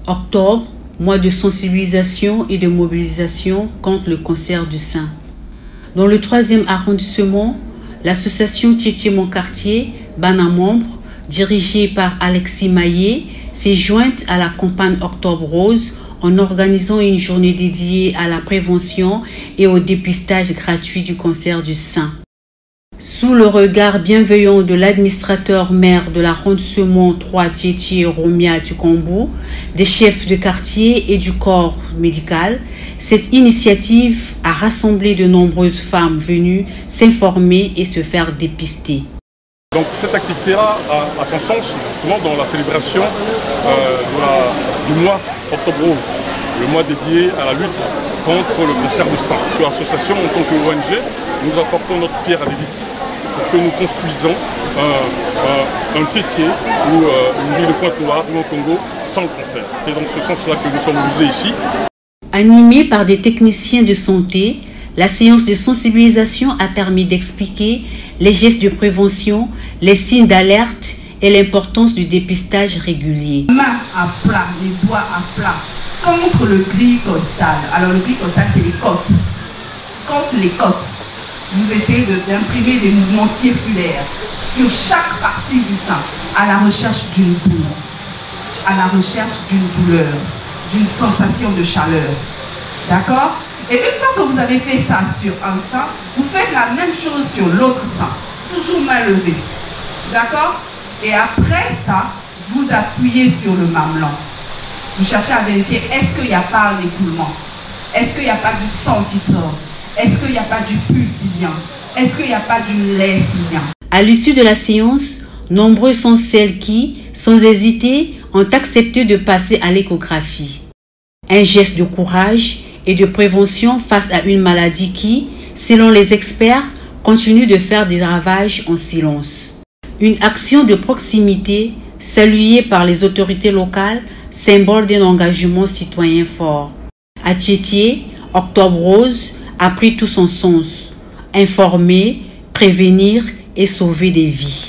Octobre, mois de sensibilisation et de mobilisation contre le cancer du sein. Dans le 3e arrondissement, l'association Tietie-Mon-Quartier, Bana Membre, dirigée par Alexis Maillet, s'est jointe à la campagne Octobre Rose en organisant une journée dédiée à la prévention et au dépistage gratuit du cancer du sein. Sous le regard bienveillant de l'administrateur maire de l'arrondissement 3 Tietie Romia Tukombo, des chefs de quartier et du corps médical, cette initiative a rassemblé de nombreuses femmes venues s'informer et se faire dépister. Donc cette activité-là a son sens justement dans la célébration du mois Octobre Rose, le mois dédié à la lutte contre le cancer du sein. L'association en tant qu'ONG, nous apportons notre pierre à l'édifice pour que nous construisons un Tietie ou une ville de Pointe-Noire ou au Congo sans le cancer. C'est dans ce sens-là que nous sommes mobilisés ici. Animée par des techniciens de santé, la séance de sensibilisation a permis d'expliquer les gestes de prévention, les signes d'alerte et l'importance du dépistage régulier. Mains à plat, les doigts à plat, contre le gris costal. Alors le gris costal, c'est les côtes. Contre les côtes, vous essayez d'imprimer des mouvements circulaires sur chaque partie du sein, à la recherche d'une boule, à la recherche d'une douleur, d'une sensation de chaleur. D'accord? Et une fois que vous avez fait ça sur un sein, vous faites la même chose sur l'autre sein, toujours main levée. D'accord? Et après ça, vous appuyez sur le mamelon. Vous cherchez à vérifier, est-ce qu'il n'y a pas un écoulement? Est-ce qu'il n'y a pas du sang qui sort? Est-ce qu'il n'y a pas du pus qui vient? Est-ce qu'il n'y a pas du lait qui vient? À l'issue de la séance, nombreux sont celles qui, sans hésiter, ont accepté de passer à l'échographie. Un geste de courage et de prévention face à une maladie qui, selon les experts, continue de faire des ravages en silence. Une action de proximité saluée par les autorités locales, symbole d'un engagement citoyen fort. À Tietie, Octobre Rose a pris tout son sens. Informer, prévenir et sauver des vies.